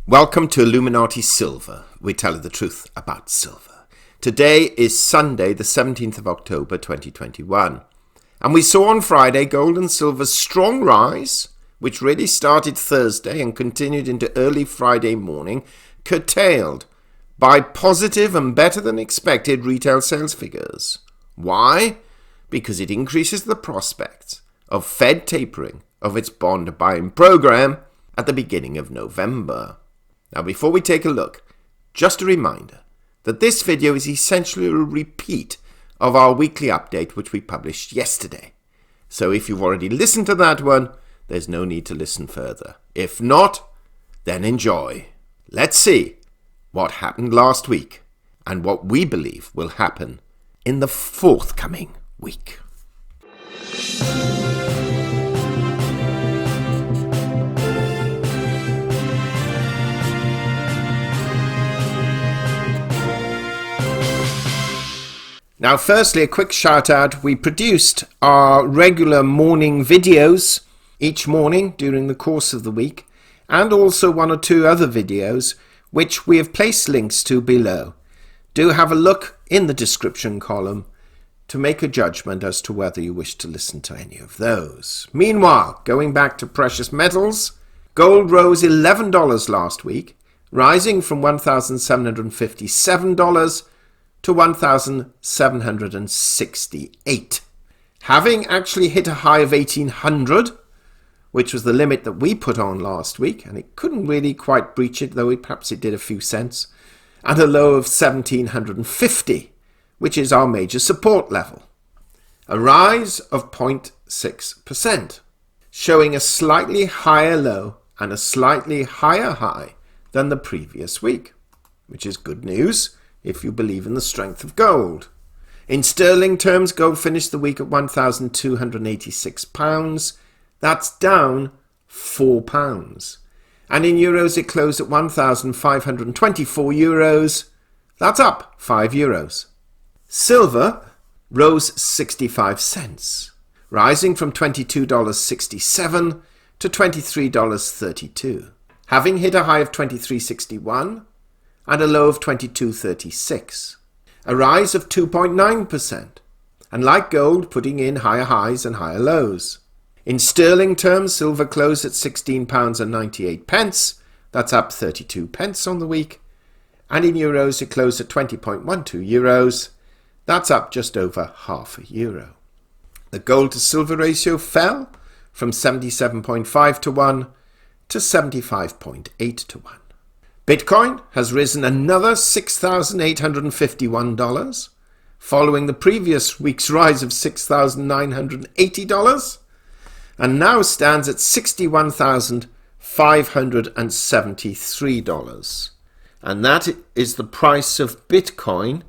Welcome to Illuminati Silver. We tell you the truth about silver. Today is Sunday, the 17th of October, 2021. And we saw on Friday gold and silver's strong rise, which really started Thursday and continued into early Friday morning, curtailed by positive and better than expected retail sales figures. Why? Because it increases the prospects of Fed tapering of its bond buying program at the beginning of November. Now, before we take a look, just a reminder that this video is essentially a repeat of our weekly update which we published yesterday. So if you've already listened to that one, there's no need to listen further. If not, then enjoy. Let's see what happened last week and what we believe will happen in the forthcoming week. Now, firstly, a quick shout out. We produced our regular morning videos each morning during the course of the week, and also one or two other videos, which we have placed links to below. Do have a look in the description column to make a judgment as to whether you wish to listen to any of those. Meanwhile, going back to precious metals, gold rose $11 last week, rising from $1,757 to $1,768, having actually hit a high of 1,800, which was the limit that we put on last week, and it couldn't really quite breach it, though perhaps it did a few cents, and a low of 1,750, which is our major support level. A rise of 0.6%, showing a slightly higher low and a slightly higher high than the previous week, which is good news if you believe in the strength of gold. In sterling terms, gold finished the week at £1,286. That's down £4. And in euros, it closed at €1,524. That's up €5. Silver rose 65 cents, rising from $22.67 to $23.32, having hit a high of $23.61 and a low of $22.36, a rise of 2.9%, and like gold, putting in higher highs and higher lows. In sterling terms, silver closed at £16.98, that's up 32 pence on the week, and in euros it closed at 20.12 euros, that's up just over half a euro. The gold to silver ratio fell from 77.5 to 1 to 75.8 to 1. Bitcoin has risen another $6,851, following the previous week's rise of $6,980, and now stands at $61,573. And that is the price of Bitcoin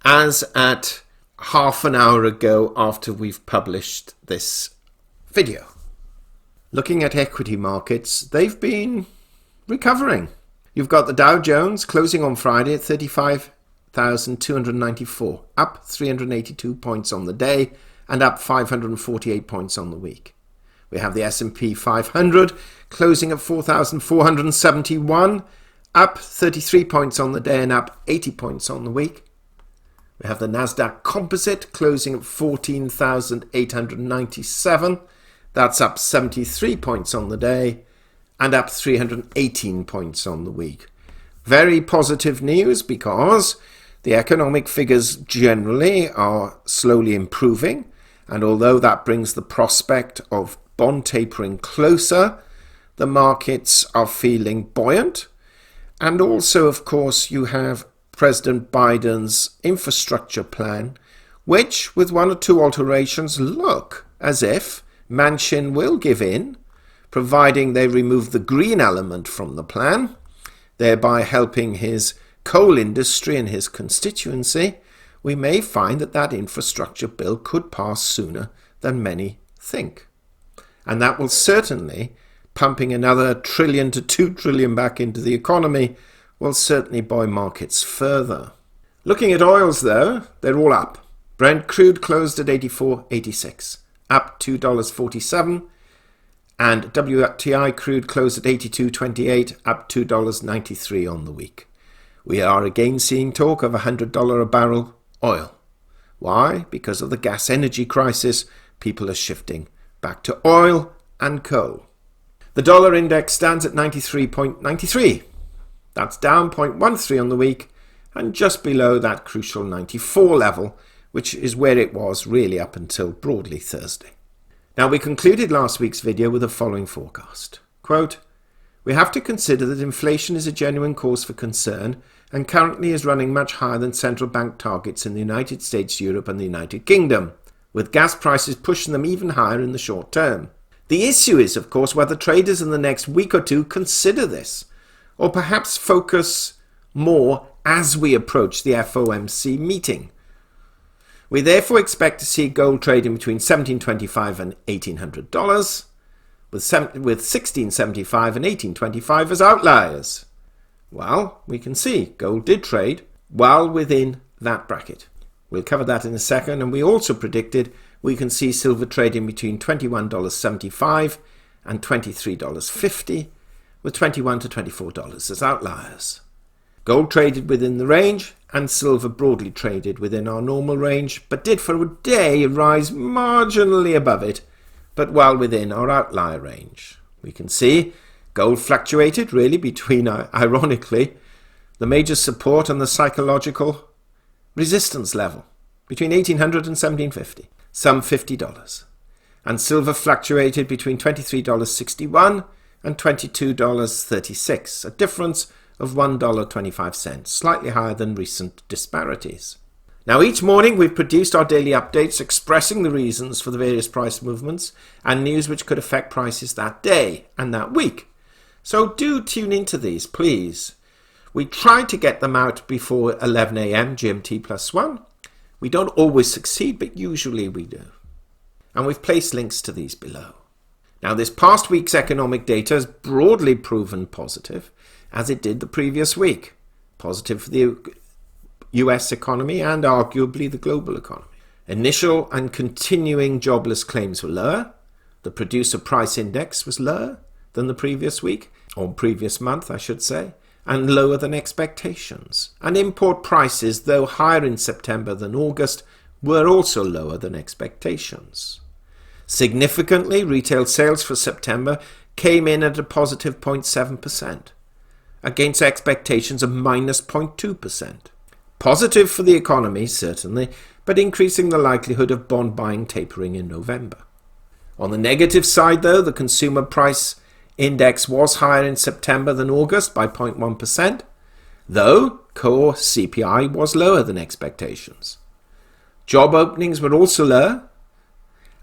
as at half an hour ago after we've published this video. Looking at equity markets, they've been recovering. You've got the Dow Jones closing on Friday at 35,294, up 382 points on the day and up 548 points on the week. We have the S&P 500 closing at 4,471, up 33 points on the day and up 80 points on the week. We have the Nasdaq Composite closing at 14,897, that's up 73 points on the day and up 318 points on the week. Very positive news because the economic figures generally are slowly improving, and although that brings the prospect of bond tapering closer, the markets are feeling buoyant. And also, of course, you have President Biden's infrastructure plan, which, with one or two alterations, look as if Manchin will give in, providing they remove the green element from the plan, thereby helping his coal industry and his constituency. We may find that that infrastructure bill could pass sooner than many think. And that will certainly, pumping another $1 trillion to $2 trillion back into the economy, will certainly buoy markets further. Looking at oils though, they're all up. Brent crude closed at $84.86, up $2.47, And WTI crude closed at $82.28, up $2.93 on the week. We are again seeing talk of $100 a barrel oil. Why? Because of the gas energy crisis, people are shifting back to oil and coal. The dollar index stands at 93.93. That's down 0.13 on the week and just below that crucial 94 level, which is where it was really up until broadly Thursday. Now, we concluded last week's video with the following forecast. Quote, "We have to consider that inflation is a genuine cause for concern and currently is running much higher than central bank targets in the United States, Europe and the United Kingdom, with gas prices pushing them even higher in the short term. The issue is, of course, whether traders in the next week or two consider this, or perhaps focus more as we approach the FOMC meeting. We therefore expect to see gold trading between $1,725 and $1,800, with $1,675 and $1,825 as outliers." Well, we can see gold did trade well within that bracket. We'll cover that in a second, and we also predicted we can see silver trading between $21.75 and $23.50, with $21 to $24 as outliers. Gold traded within the range, and silver broadly traded within our normal range, but did for a day rise marginally above it, but well within our outlier range. We can see gold fluctuated really between, ironically, the major support and the psychological resistance level, between $1,800 and $1,750, some $50. And silver fluctuated between $23.61 and $22.36, a difference of $1.25, slightly higher than recent disparities. Now, each morning we've produced our daily updates expressing the reasons for the various price movements and news which could affect prices that day and that week. So do tune into these, please. We try to get them out before 11 a.m. GMT+1. We don't always succeed, but usually we do. And we've placed links to these below. Now, this past week's economic data has broadly proven positive, as it did the previous week. Positive for the US economy and arguably the global economy. Initial and continuing jobless claims were lower. The producer price index was lower than the previous week, or previous month, I should say, and lower than expectations. And import prices, though higher in September than August, were also lower than expectations. Significantly, retail sales for September came in at a positive 0.7%. Against expectations of minus 0.2%. Positive for the economy, certainly, but increasing the likelihood of bond buying tapering in November. On the negative side, though, the consumer price index was higher in September than August by 0.1%, though core CPI was lower than expectations. Job openings were also lower,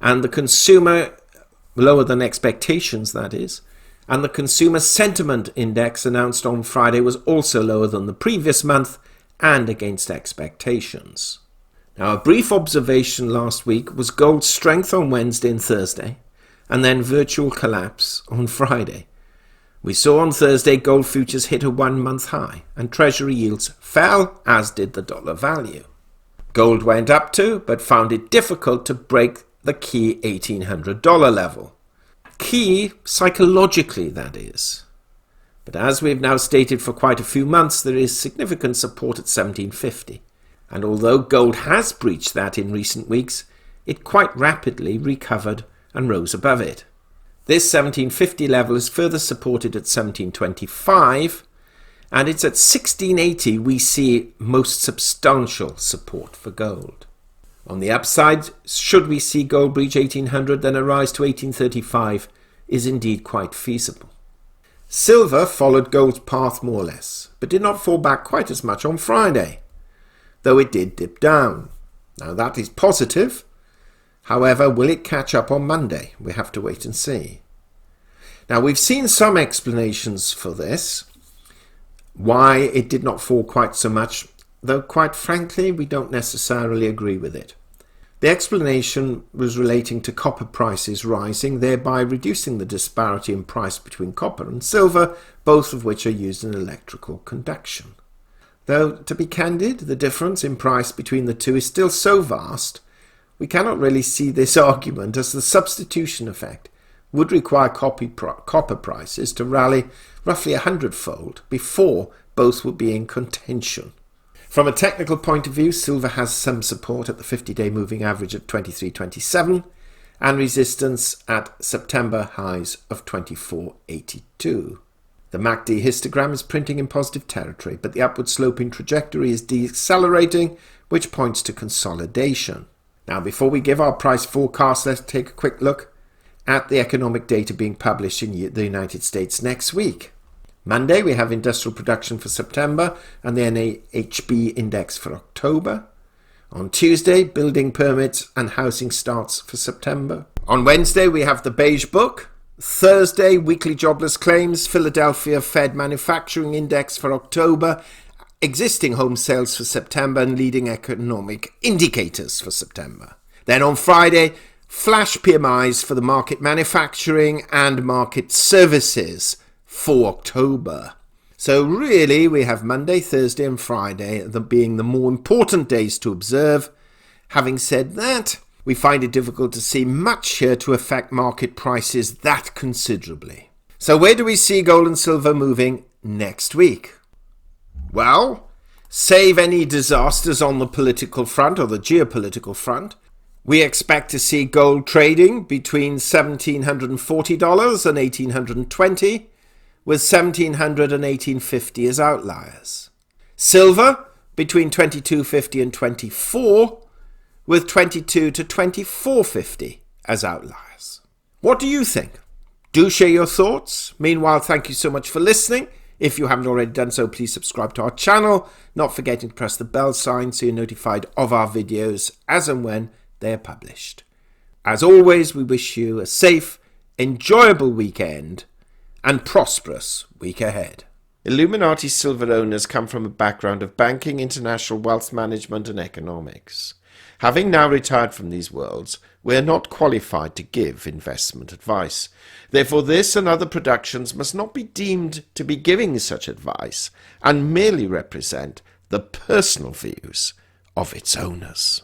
and the consumer, lower than expectations, that is, and the Consumer Sentiment Index announced on Friday was also lower than the previous month and against expectations. Now, a brief observation last week was gold's strength on Wednesday and Thursday, and then virtual collapse on Friday. We saw on Thursday gold futures hit a 1-month high, and Treasury yields fell, as did the dollar value. Gold went up to, but found it difficult to break the key $1,800 level. Key psychologically, that is. But as we've now stated for quite a few months, there is significant support at 1750. And although gold has breached that in recent weeks, it quite rapidly recovered and rose above it. This 1750 level is further supported at 1725, and it's at 1680 we see most substantial support for gold. On the upside, should we see gold breach 1800, then a rise to 1835 is indeed quite feasible. Silver followed gold's path more or less, but did not fall back quite as much on Friday, though it did dip down. Now that is positive. However, will it catch up on Monday? We have to wait and see. Now, we've seen some explanations for this, why it did not fall quite so much, though quite frankly we don't necessarily agree with it. The explanation was relating to copper prices rising, thereby reducing the disparity in price between copper and silver, both of which are used in electrical conduction. Though, to be candid, the difference in price between the two is still so vast, we cannot really see this argument as the substitution effect would require copper prices to rally roughly 100-fold before both would be in contention. From a technical point of view, silver has some support at the 50-day moving average of 23.27 and resistance at September highs of 24.82. The MACD histogram is printing in positive territory, but the upward sloping trajectory is decelerating, which points to consolidation. Now, before we give our price forecast, let's take a quick look at the economic data being published in the United States next week. Monday, we have industrial production for September and the NAHB index for October. On Tuesday, building permits and housing starts for September. On Wednesday, we have the Beige Book. Thursday, weekly jobless claims, Philadelphia Fed Manufacturing Index for October, existing home sales for September, and leading economic indicators for September. Then on Friday, flash PMIs for the market manufacturing and market services for October. So really, we have Monday, Thursday and Friday being the more important days to observe. Having said that, we find it difficult to see much here to affect market prices that considerably. So where do we see gold and silver moving next week? Well, save any disasters on the political front or the geopolitical front, we expect to see gold trading between $1,740 and $1,820, with $1,700 and $1,850 as outliers. Silver between $22.50 and $24, with $22 to $24.50 as outliers. What do you think? Do share your thoughts. Meanwhile, thank you so much for listening. If you haven't already done so, please subscribe to our channel, not forgetting to press the bell sign so you're notified of our videos as and when they are published. As always, we wish you a safe, enjoyable weekend and prosperous week ahead. Illuminati silver owners come from a background of banking, international wealth management and economics. Having now retired from these worlds, we are not qualified to give investment advice. Therefore, this and other productions must not be deemed to be giving such advice and merely represent the personal views of its owners.